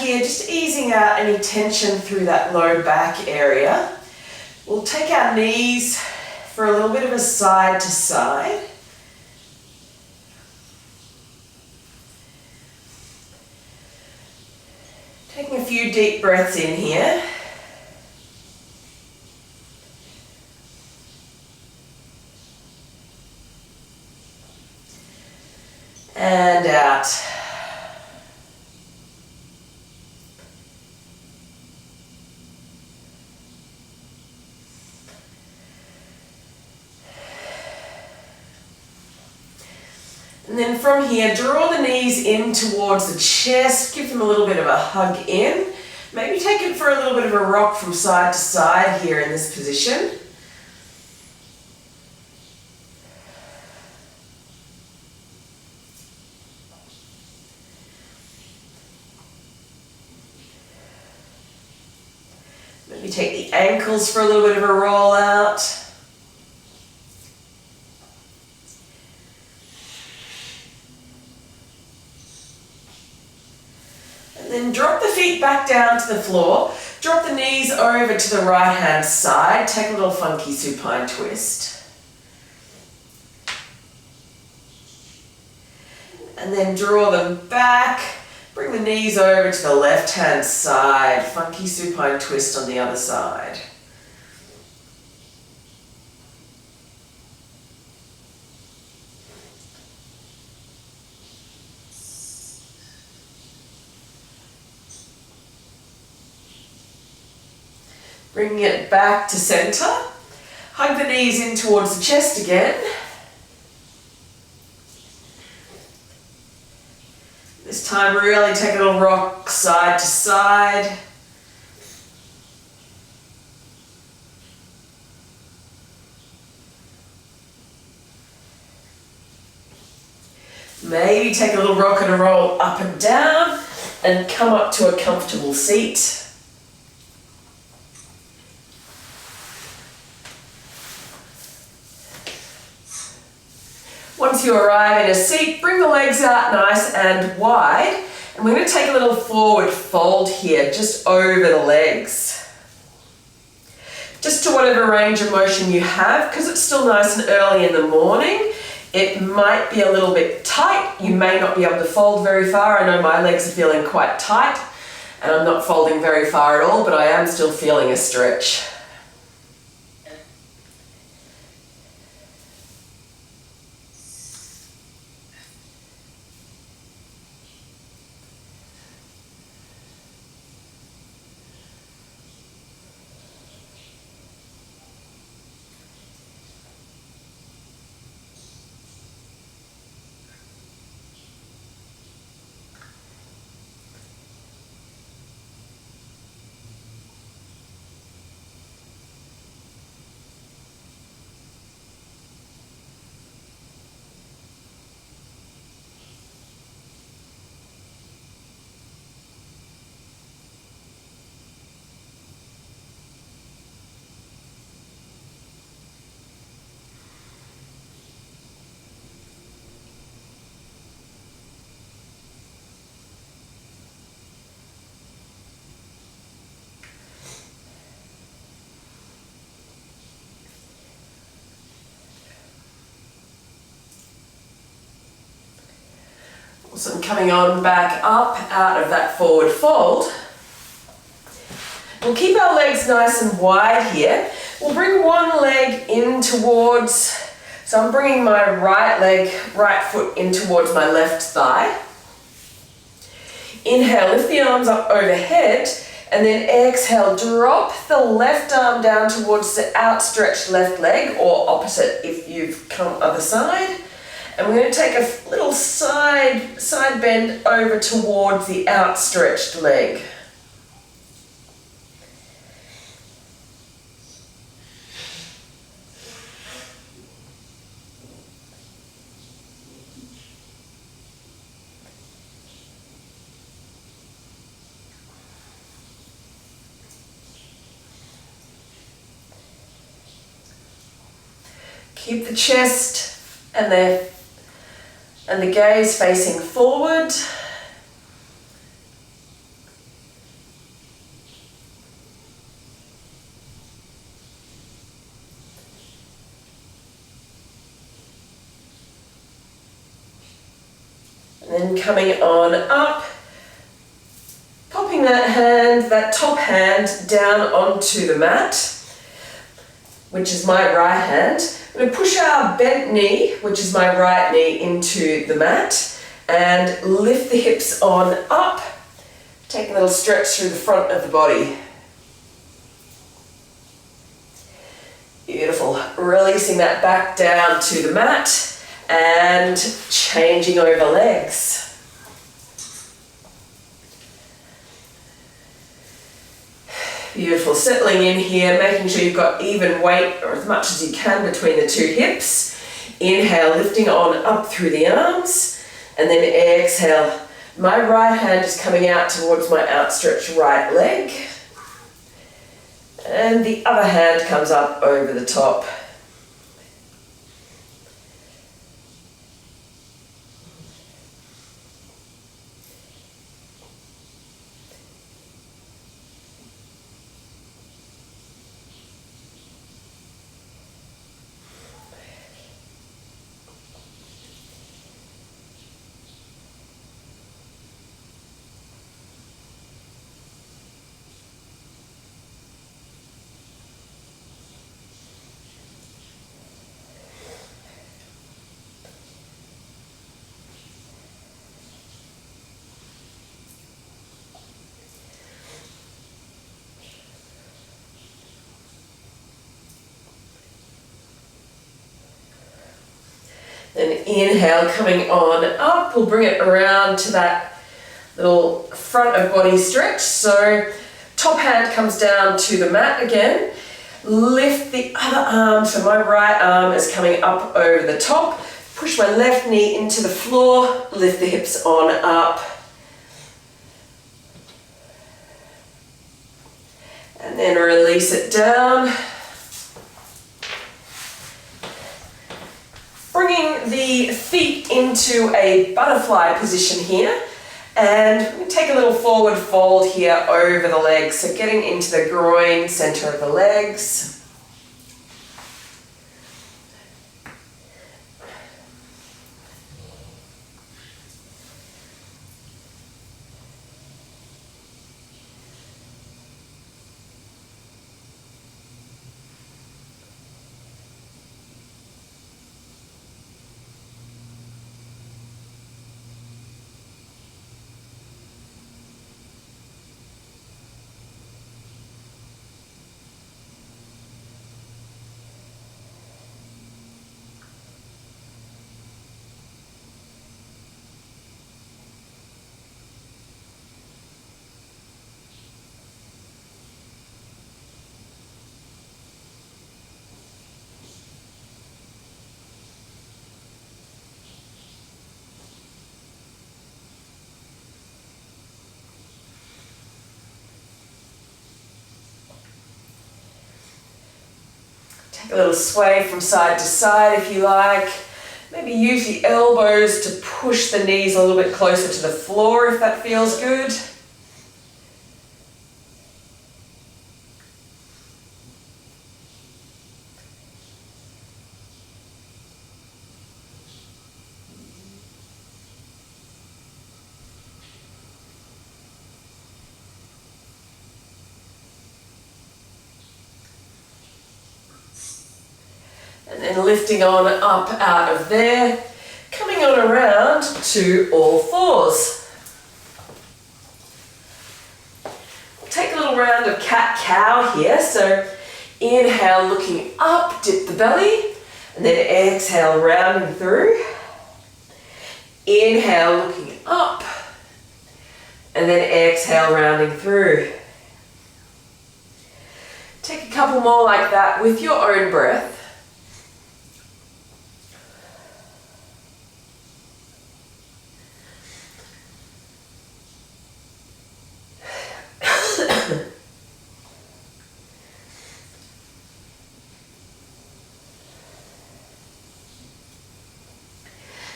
here, just easing out any tension through that low back area. We'll take our knees for a little bit of a side to side. Taking a few deep breaths in here. And out. And then from here, draw the knees in towards the chest, give them a little bit of a hug in. Maybe take it for a little bit of a rock from side to side here in this position. Maybe take the ankles for a little bit of a roll out. And then drop the feet back down to the floor. Drop the knees over to the right hand side. Take a little funky supine twist. And then draw them back. Bring the knees over to the left hand side. Funky supine twist on the other side. Bringing it back to center. Hug the knees in towards the chest again. This time really take a little rock side to side. Maybe take a little rock and a roll up and down and come up to a comfortable seat. Once you arrive in a seat, bring the legs out nice and wide. And we're going to take a little forward fold here, just over the legs. Just to whatever range of motion you have, because it's still nice and early in the morning, it might be a little bit tight. You may not be able to fold very far. I know my legs are feeling quite tight, and I'm not folding very far at all, but I am still feeling a stretch. So I'm coming on back up out of that forward fold. We'll keep our legs nice and wide here. We'll bring one leg in towards, so I'm bringing my right foot in towards my left thigh. Inhale, lift the arms up overhead, and then exhale, drop the left arm down towards the outstretched left leg, or opposite if you've come other side. And we're going to take a little side bend over towards the outstretched leg. Keep the chest and the gaze facing forward. then coming on up, popping that top hand down onto the mat, which is my right hand. We're going to push our bent knee, which is my right knee, into the mat and lift the hips on up. Take a little stretch through the front of the body. Beautiful. Releasing that back down to the mat and changing over legs. Beautiful. Settling in here, making sure you've got even weight, or as much as you can, between the two hips. Inhale, lifting on up through the arms, and then exhale. My right hand is coming out towards my outstretched right leg. And the other hand comes up over the top. Then inhale, coming on up, we'll bring it around to that little front of body stretch. So top hand comes down to the mat again. Lift the other arm, so my right arm is coming up over the top. Push my left knee into the floor, lift the hips on up. And then release it down. Bringing the feet into a butterfly position here, and we're going to take a little forward fold here over the legs, so getting into the groin, center of the legs. Take a little sway from side to side if you like. Maybe use the elbows to push the knees a little bit closer to the floor if that feels good. And then lifting on up out of there, coming on around to all fours. Take a little round of cat-cow here, so inhale looking up, dip the belly, and then exhale rounding through. Inhale looking up, and then exhale rounding through. Take a couple more like that with your own breath.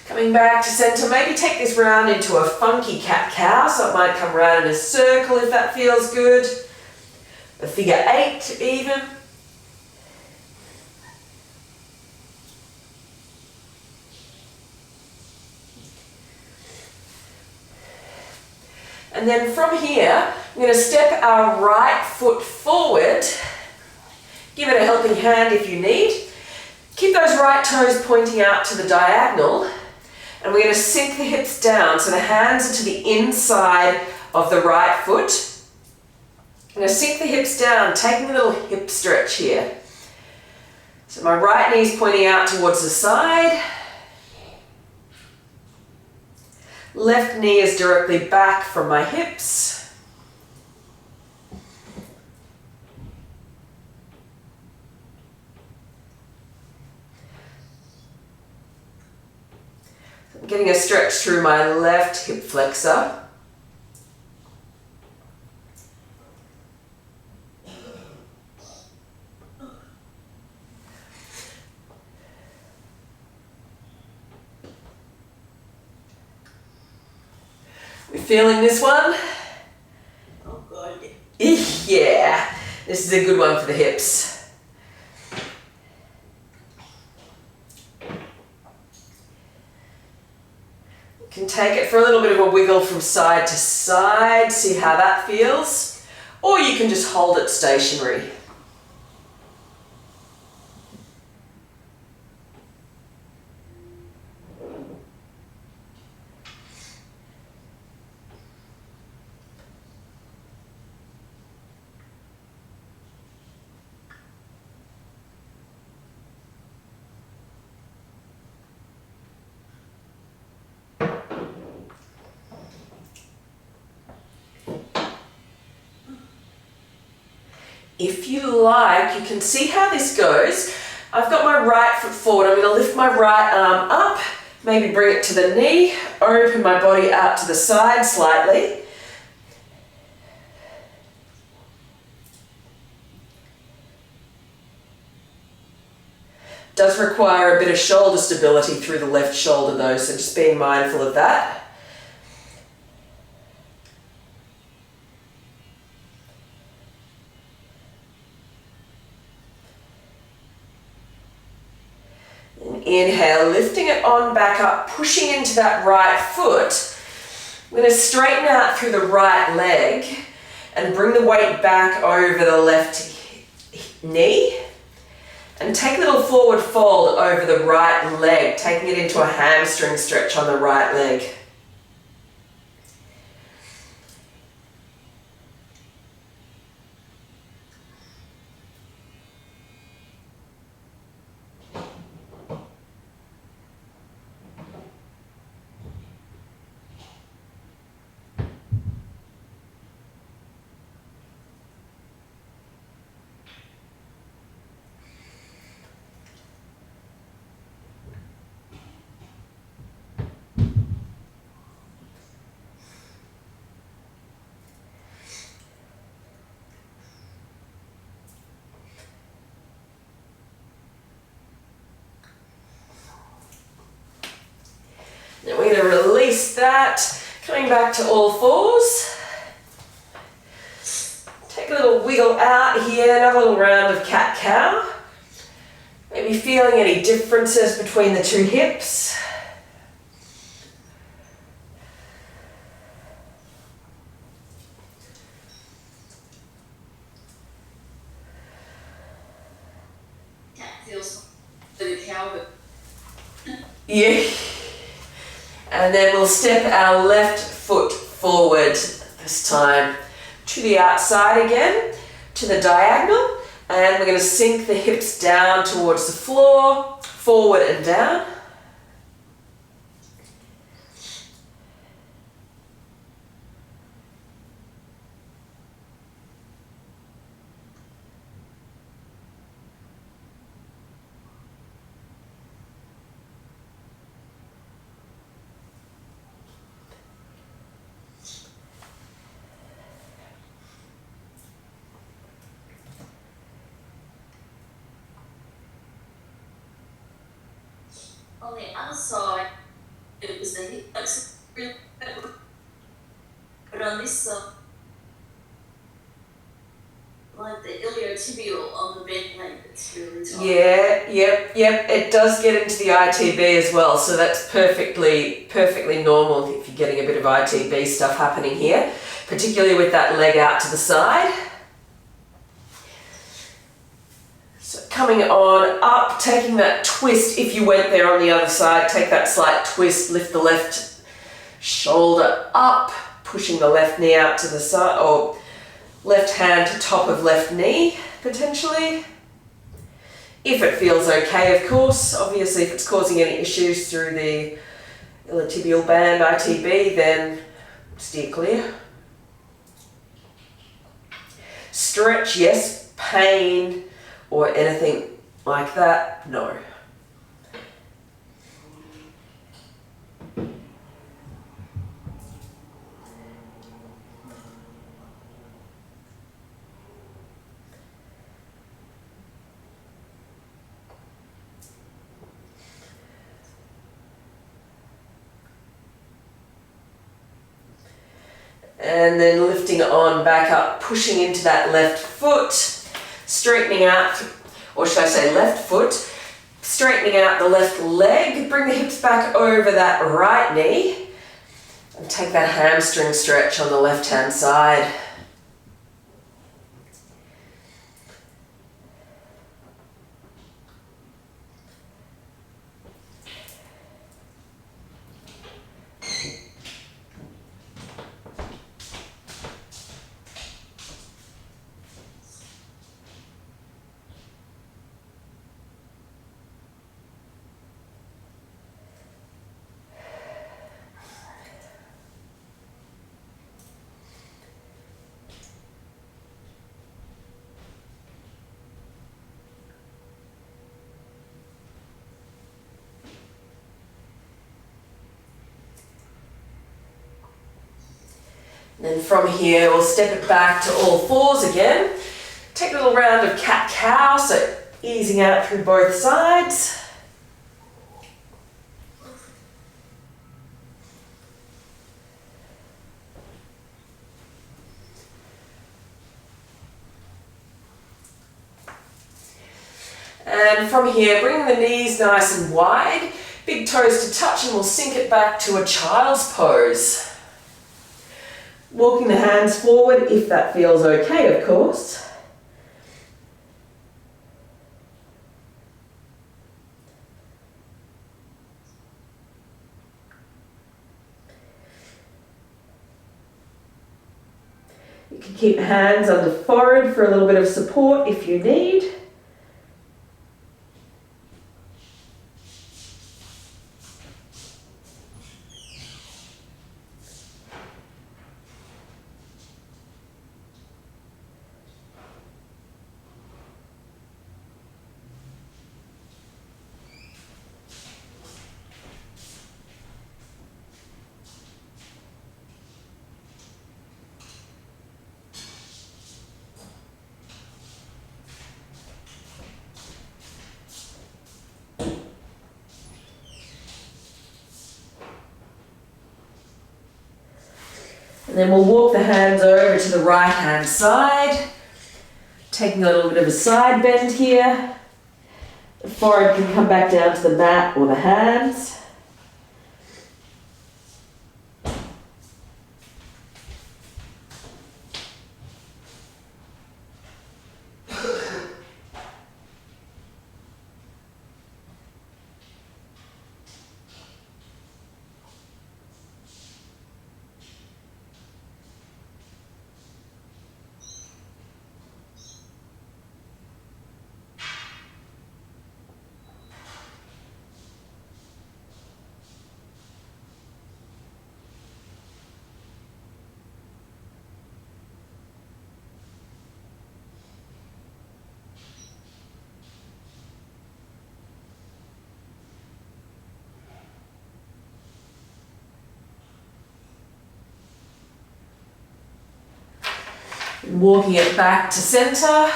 Coming back to center, maybe take this round into a funky cat-cow, so it might come round in a circle if that feels good. A figure 8 even. And then from here, I'm going to step our right foot forward. Give it a helping hand if you need. Keep those right toes pointing out to the diagonal. And we're going to sink the hips down so the hands are to the inside of the right foot. I'm going to sink the hips down, taking a little hip stretch here. So my right knee's pointing out towards the side. Left knee is directly back from my hips. I'm getting a stretch through my left hip flexor. We feeling this one? Oh God. Yeah, this is a good one for the hips. You can take it for a little bit of a wiggle from side to side, see how that feels, or you can just hold it stationary. If you like, you can see how this goes. I've got my right foot forward. I'm going to lift my right arm up, maybe bring it to the knee, open my body out to the side slightly. Does require a bit of shoulder stability through the left shoulder though, so just being mindful of that. Inhale, lifting it on back up, pushing into that right foot. I'm going to straighten out through the right leg and bring the weight back over the left knee. And take a little forward fold over the right leg, taking it into a hamstring stretch on the right leg. Now we're going to release that, coming back to all fours. Take a little wiggle out here, another little round of cat-cow. Maybe feeling any differences between the two hips. Cat feels like a cow, but Yeah. And then we'll step our left foot forward this time to the outside again, to the diagonal. And we're going to sink the hips down towards the floor, forward and down. on the other side, it was the hip flexor, but on this side, like the iliac iliotibial on the bent leg that's really tight. Yeah, yep. It does get into the ITB as well, so that's perfectly normal if you're getting a bit of ITB stuff happening here, particularly with that leg out to the side. So coming on up, taking that twist, if you went there on the other side, take that slight twist, lift the left shoulder up, pushing the left knee out to the side, or left hand to top of left knee, potentially. If it feels okay, of course. Obviously, if it's causing any issues through the iliotibial band, ITB, then steer clear. Stretch, yes. Pain or anything like that, no. And then lifting on back up, pushing into that left foot, straightening out, or should I say left foot, straightening out the left leg, bring the hips back over that right knee, and take that hamstring stretch on the left-hand side. Then from here, we'll step it back to all fours again. Take a little round of cat-cow, so easing out through both sides. And from here, bring the knees nice and wide, big toes to touch, and we'll sink it back to a child's pose. Walking the hands forward if that feels okay, of course. You can keep hands under forehead for a little bit of support if you need. And then we'll walk the hands over to the right hand side, taking a little bit of a side bend here. The forehead can come back down to the mat or the hands. Walking it back to center.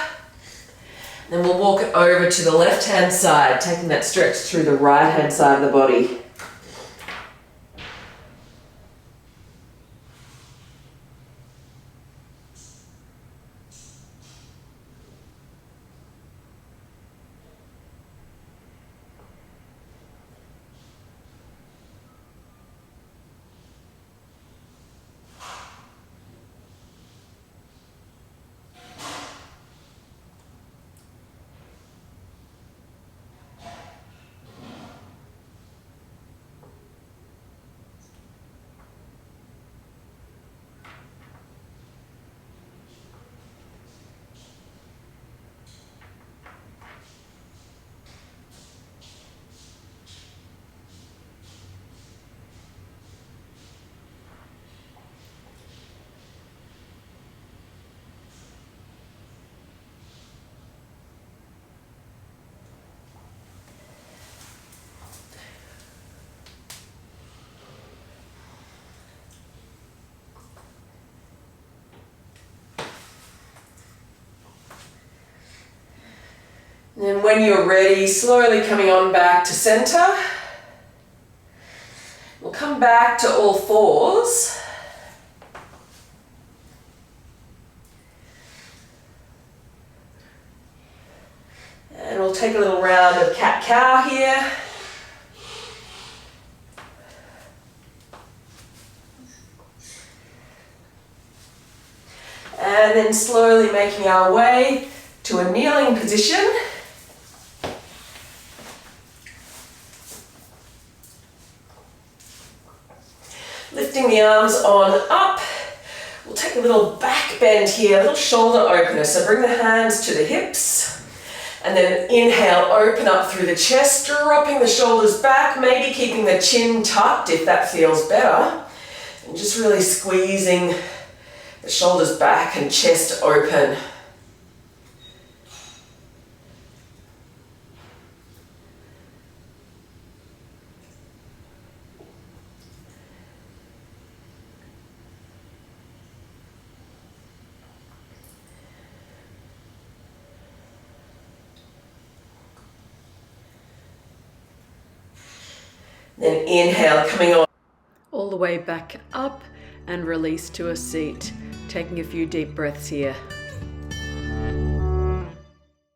Then we'll walk it over to the left hand side, taking that stretch through the right hand side of the body. And then when you're ready, slowly coming on back to center. We'll come back to all fours. And we'll take a little round of cat-cow here. And then slowly making our way to a kneeling position. Lifting the arms on up. We'll take a little back bend here, a little shoulder opener. So bring the hands to the hips. And then inhale, open up through the chest, dropping the shoulders back, maybe keeping the chin tucked if that feels better. And just really squeezing the shoulders back and chest open. Then inhale, coming on all the way back up and release to a seat. Taking a few deep breaths here.